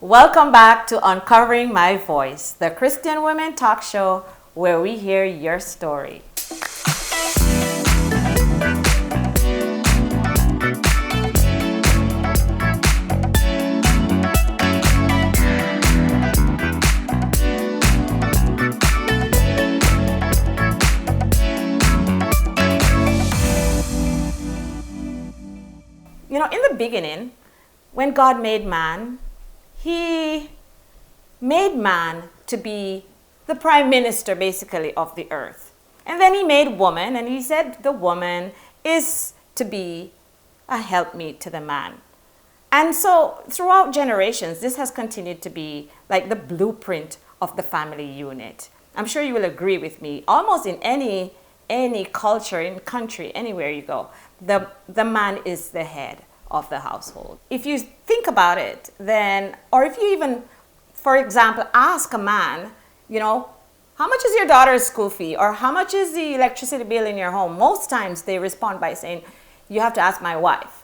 Welcome back to Uncovering My Voice, the Christian Women Talk Show where we hear your story. You know, in the beginning, when God made man, He made man to be the prime minister, basically, of the earth. And then He made woman, and He said the woman is to be a helpmeet to the man. And so, throughout generations, this has continued to be like the blueprint of the family unit. I'm sure you will agree with me. Almost in any culture, in country, anywhere you go, the man is the head of the household. If you think about it, then, or if you even, for example, ask a man, you know, how much is your daughter's school fee, or how much is the electricity bill in your home? Most times they respond by saying, you have to ask my wife.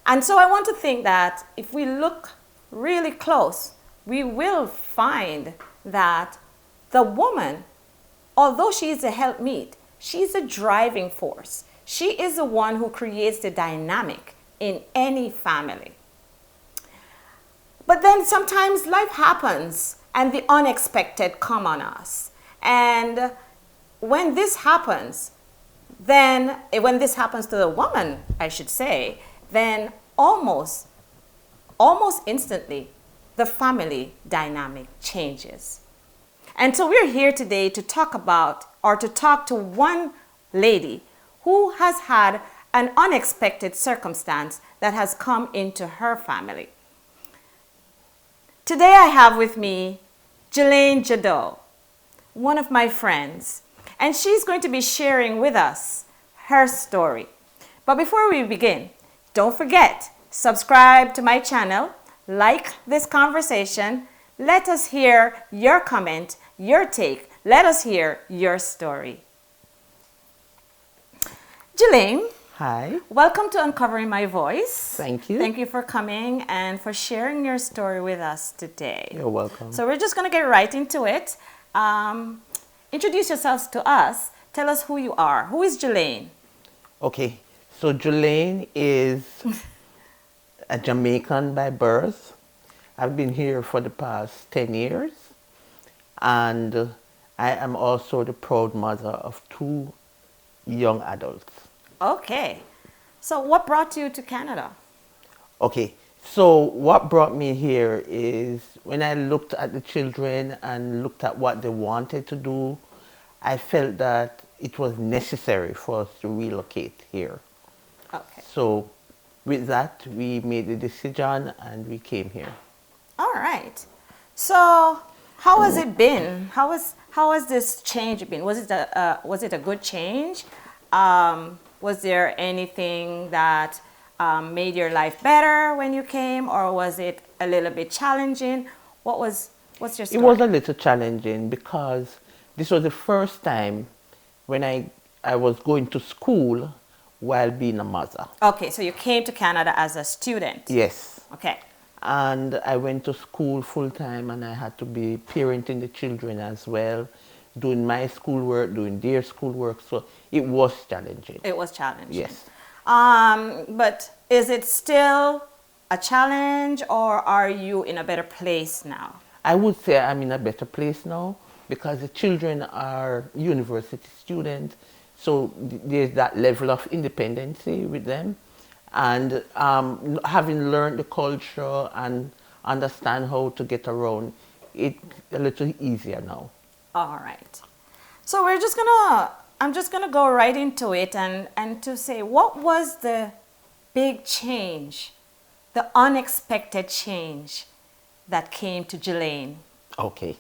And so I want to think that if we look really close, we will find that the woman, although she is a helpmeet, she's a driving force. She is the one who creates the dynamic in any family. But then sometimes life happens and the unexpected come on us. And when this happens, when this happens to the woman, I should say, then almost instantly, the family dynamic changes. And so we're here today to talk to one lady who has had an unexpected circumstance that has come into her family. Today I have with me Julianne Jaddeo, one of my friends, and she's going to be sharing with us her story. But before we begin, don't forget, subscribe to my channel, like this conversation, let us hear your comment, your take, let us hear your story. Julianne. Hi. Welcome to Uncovering My Voice. Thank you. Thank you for coming and for sharing your story with us today. You're welcome. So we're just going to get right into it. Introduce yourselves to us. Tell us who you are. Who is Julianne? Okay, so Jolene is a Jamaican by birth. I've been here for the past 10 years. And I am also the proud mother of 2 young adults. Okay. So what brought you to Canada? Okay, so what brought me here is when I looked at the children and looked at what they wanted to do, I felt that it was necessary for us to relocate here. Okay. So with that, we made the decision and we came here. All right. So how has it been? How has this change been? Was it a good change? Was there anything that made your life better when you came, or was it a little bit challenging? What's your story? It was a little challenging because this was the first time when I was going to school while being a mother. Okay, so you came to Canada as a student. Yes. Okay. And I went to school full time, and I had to be parenting the children as well, doing my schoolwork, doing their schoolwork. So it was challenging. It was challenging. Yes. But is it still a challenge, or are you in a better place now? I would say I'm in a better place now because the children are university students. So there's that level of independency with them. And having learned the culture and understand how to get around, it's a little easier now. All right. So I'm just gonna go right into it and to say, what was the big change, the unexpected change that came to Julianne? Okay.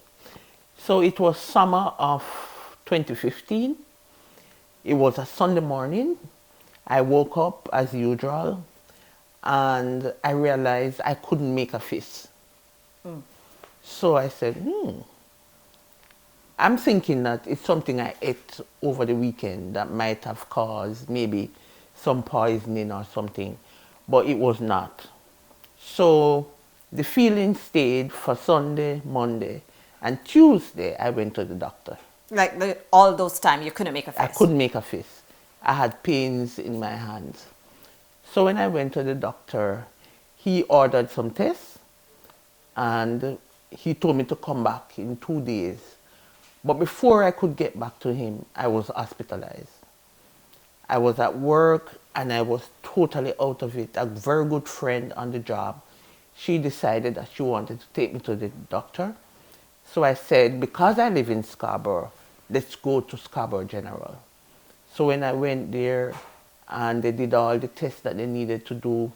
So it was summer of 2015. It was a Sunday morning. I woke up as usual and I realized I couldn't make a fist. So I said, I'm thinking that it's something I ate over the weekend that might have caused maybe some poisoning or something, but it was not. So The feeling stayed for Sunday, Monday, and Tuesday I went to the doctor. Like all those time you couldn't make a fist? I couldn't make a fist. I had pains in my hands. So when I went to the doctor, he ordered some tests and he told me to come back in 2 days. But before I could get back to him, I was hospitalized. I was at work and I was totally out of it. A very good friend on the job, she decided that she wanted to take me to the doctor. So I said, because I live in Scarborough, let's go to Scarborough General. So when I went there and they did all the tests that they needed to do,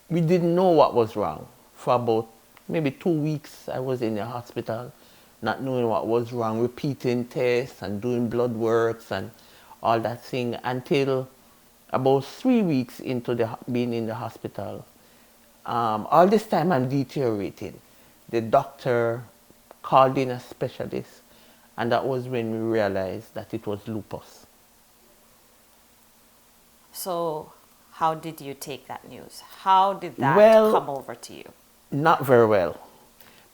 we didn't know what was wrong. For about maybe 2 weeks, I was in the hospital, not knowing what was wrong, repeating tests and doing blood works and all that thing, until about 3 weeks into being in the hospital. All this time I'm deteriorating. The doctor called in a specialist, and that was when we realized that it was lupus. So how did you take that news? How did that come over to you? Not very well,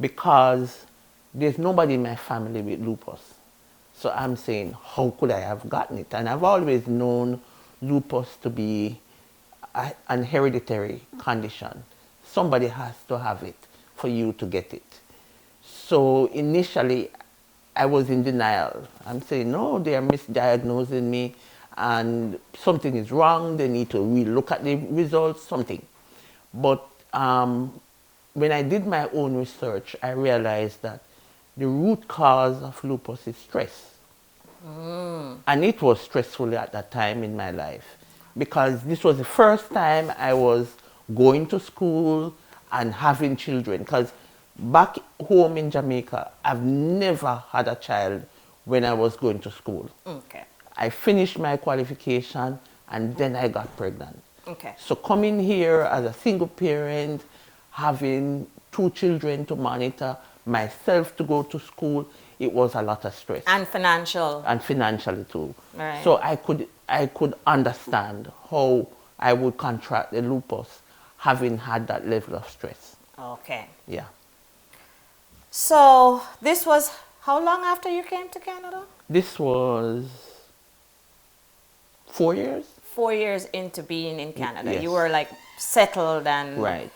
because there's nobody in my family with lupus. So I'm saying, how could I have gotten it? And I've always known lupus to be an hereditary condition. Somebody has to have it for you to get it. So initially, I was in denial. I'm saying, no, they are misdiagnosing me and something is wrong. They need to relook at the results, something. But when I did my own research, I realized that the root cause of lupus is stress. And it was stressful at that time in my life, because this was the first time I was going to school and having children. Because back home in Jamaica, I've never had a child when I was going to school. Okay. I finished my qualification and then I got pregnant. Okay. So coming here as a single parent, having 2 children to monitor, myself to go to school, it was a lot of stress. And financial. And financially too. Right. So I could understand how I would contract the lupus having had that level of stress. Okay. Yeah. So this was how long after you came to Canada? This was 4 years. 4 years into being in Canada. Yes. You were like settled and Right.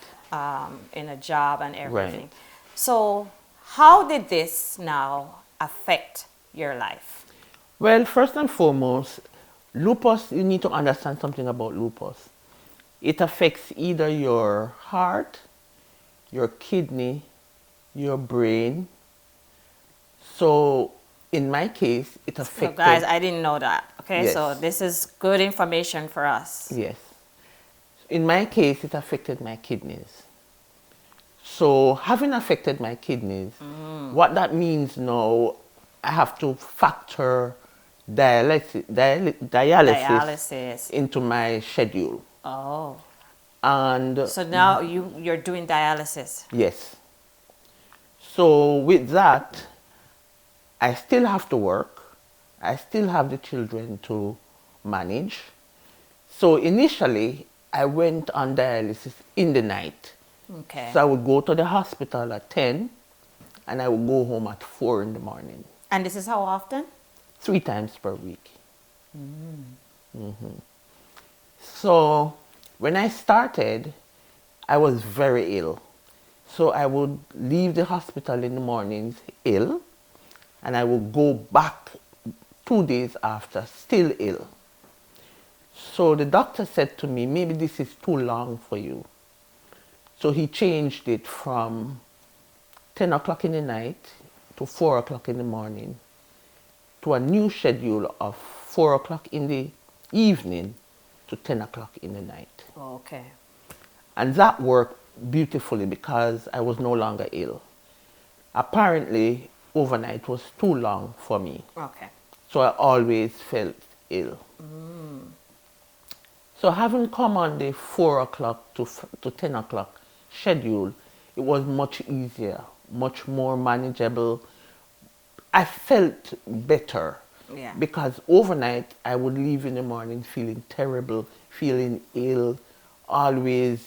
in a job and everything. Right. So how did this now affect your life? Well, first and foremost, lupus, you need to understand something about lupus. It affects either your heart, your kidney, your brain. So in my case, it affected... So guys, I didn't know that. Okay, Yes. so this is good information for us. Yes. In my case, it affected my kidneys. So having affected my kidneys, what that means now, I have to factor dialysis into my schedule. Oh. And So now you're doing dialysis. yes. So with that, I still have to work. I still have the children to manage. So initially, I went on dialysis in the night. Okay. So I would go to the hospital at 10 and I would go home at 4 in the morning. And this is how often? 3 times per week. So when I started, I was very ill. So I would leave the hospital in the mornings ill, and I would go back 2 days after still ill. So the doctor said to me, maybe this is too long for you. So he changed it from 10 o'clock in the night to 4 o'clock in the morning to a new schedule of 4 o'clock in the evening to 10 o'clock in the night. Okay. And that worked beautifully because I was no longer ill. Apparently, overnight was too long for me. Okay. So I always felt ill. So having come on the 4 o'clock to 10 o'clock schedule, it was much easier, much more manageable. I felt better. Yeah. Because overnight I would leave in the morning feeling terrible, feeling ill, always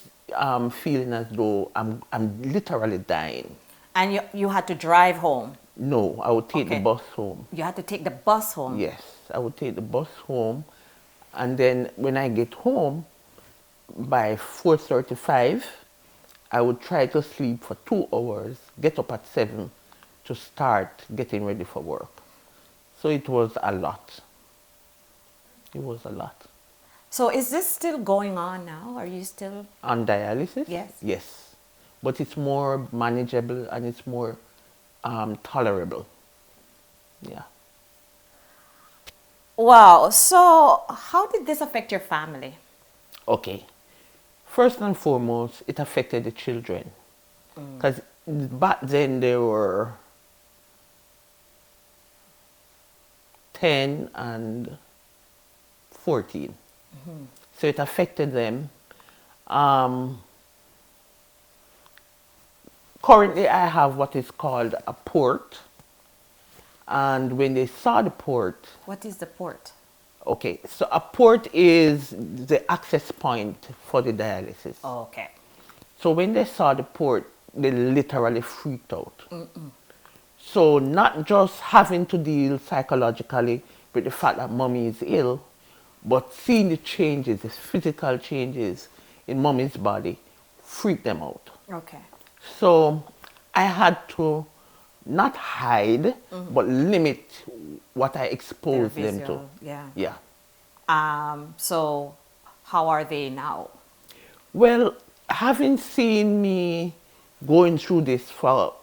feeling as though I'm literally dying. And you had to drive home. No, I would take the Okay. bus home. You had to take the bus home. Yes, I would take the bus home, and then when I get home by 4:35, I would try to sleep for 2 hours, get up at 7 to start getting ready for work. So it was a lot. It was a lot. So is this still going on now? Are you still? On dialysis? Yes. Yes. But it's more manageable and it's more tolerable. Yeah. Wow. So how did this affect your family? Okay. First and foremost, it affected the children. Because back then they were 10 and 14. So it affected them. Currently, I have what is called a port. And when they saw the port, What is the port? okay, so a port is the access point for the dialysis. Okay. So when they saw the port, they literally freaked out. So not just having to deal psychologically with the fact that mommy is ill, but seeing the changes, the physical changes in mommy's body, freaked them out. Okay. So I had to not hide, but limit what I exposed Their them to. visual, yeah. Yeah. So how are they now? Well, having seen me going through this for,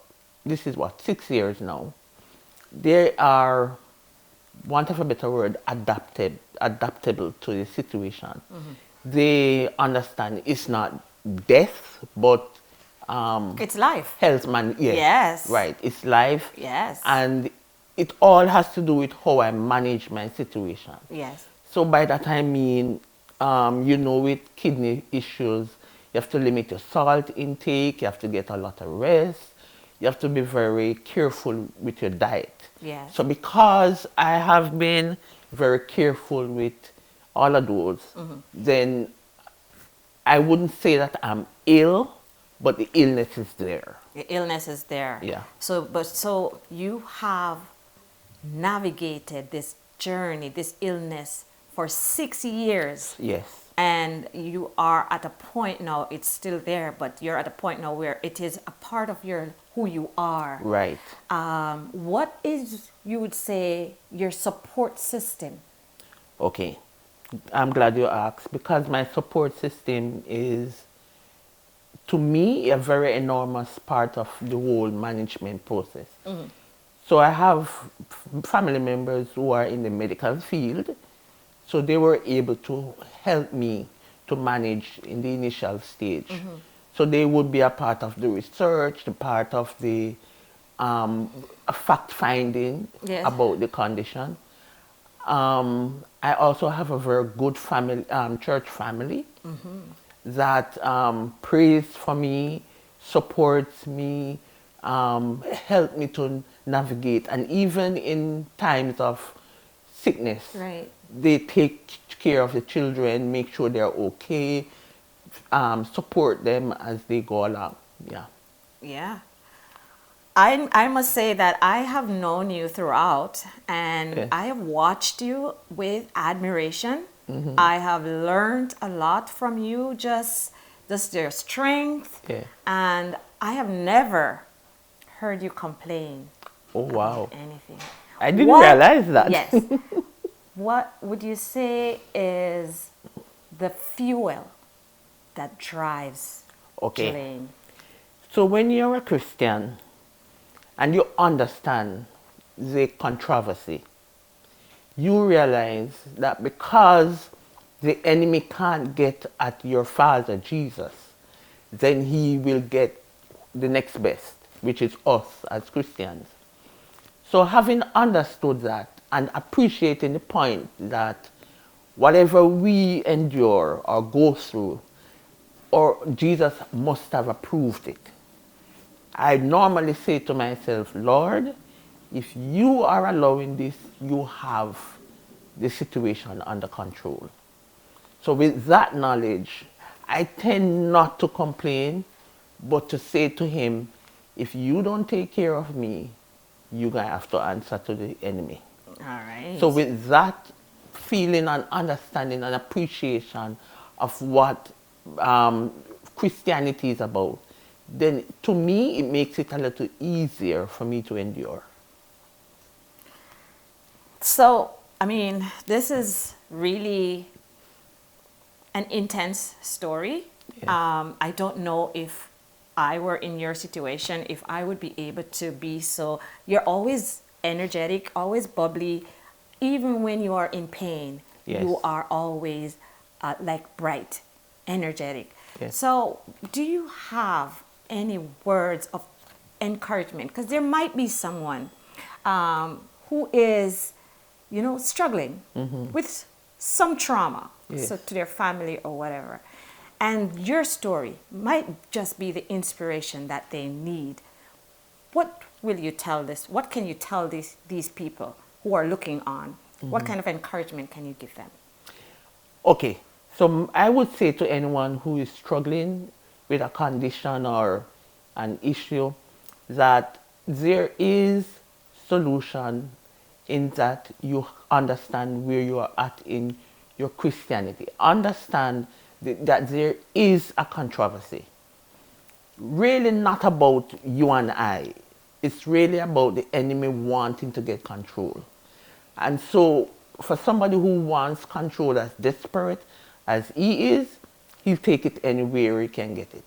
this is what, 6 years now, they are, want of a better word, adaptable to the situation. They understand it's not death, but It's life. health man, yes. Yes. Right, it's life. Yes. And it all has to do with how I manage my situation. Yes. So by that I mean, with kidney issues, you have to limit your salt intake, you have to get a lot of rest, you have to be very careful with your diet. Yes. So because I have been very careful with all of those, then I wouldn't say that I'm ill, but the illness is there. The illness is there. Yeah. So you have navigated this journey, this illness for 6 years. Yes. And you are at a point now, it's still there, but you're at a point now where it is a part of who you are. Right. What is, you would say, your support system? Okay. I'm glad you asked, because my support system is, to me, a very enormous part of the whole management process. So I have family members who are in the medical field, so they were able to help me to manage in the initial stage. So they would be a part of the research, the part of the fact finding Yes. about the condition. I also have a very good family, church family that prays for me, supports me, help me to navigate, and even in times of sickness, Right. they take care of the children, make sure they're okay, support them as they go along. Yeah. Yeah. I must say that I have known you throughout, and Yes. I have watched you with admiration. I have learned a lot from you, just your strength. Yeah. And I have never heard you complain Oh, wow. about anything. I didn't realize that. Yes. What would you say is the fuel that drives Okay. Jolene? So when you're a Christian and you understand the controversy, you realize that because the enemy can't get at your Father, Jesus, then he will get the next best, which is us as Christians. So having understood that and appreciating the point that whatever we endure or go through, or Jesus must have approved it, I normally say to myself, Lord, if you are allowing this, you have the situation under control. So with that knowledge, I tend not to complain, but to say to him, if you don't take care of me, you're going to have to answer to the enemy. All right. So with that feeling and understanding and appreciation of what Christianity is about, then to me, it makes it a little easier for me to endure. So, I mean, this is really an intense story. Yes. I don't know if I were in your situation, if I would be able to be so. You're always energetic, always bubbly. Even when you are in pain, Yes. you are always like bright, energetic. Yes. So, do you have any words of encouragement? Because there might be someone who is, you know, struggling with some trauma, Yes. so to their family or whatever. And your story might just be the inspiration that they need. What will you tell this? What can you tell these people who are looking on? What kind of encouragement can you give them? Okay, so I would say to anyone who is struggling with a condition or an issue that there is solution in that you understand where you are at in your Christianity. Understand that there is a controversy. Really not about you and I. It's really about the enemy wanting to get control. And so for somebody who wants control as desperate as he is, he'll take it anywhere he can get it.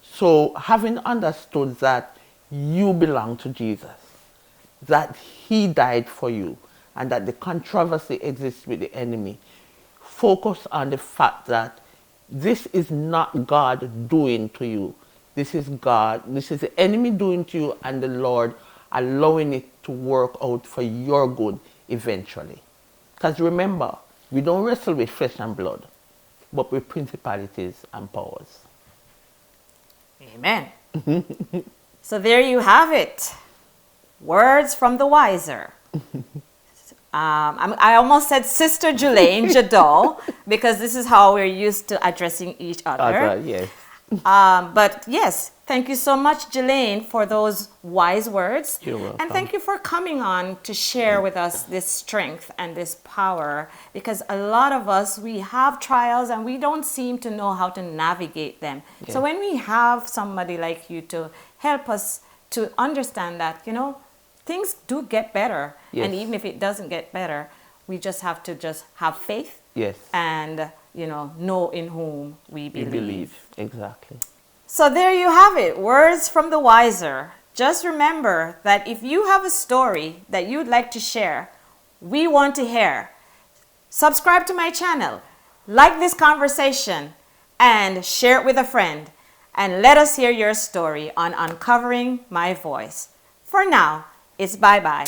So having understood that you belong to Jesus, that he died for you, and that the controversy exists with the enemy, focus on the fact that this is not God doing to you. This is God, this is the enemy doing to you, and the Lord allowing it to work out for your good eventually. Because remember, we don't wrestle with flesh and blood, but with principalities and powers. Amen. So there you have it. Words from the wiser. I almost said Sister Julianne Jaddeo because this is how we're used to addressing each other. Yes. But yes, thank you so much, Jolene, for those wise words. You're welcome. And thank you for coming on to share with us this strength and this power, because a lot of us, we have trials and we don't seem to know how to navigate them. Yeah. So when we have somebody like you to help us to understand that, you know, things do get better. Yes. And even if it doesn't get better, we just have to just have faith. Yes. And you know in whom we believe. Exactly. So there you have it, words from the wiser. Just remember that if you have a story that you'd like to share, we want to hear. Subscribe to my channel, like this conversation, and share it with a friend. And let us hear your story on Uncovering My Voice. For now, it's bye-bye.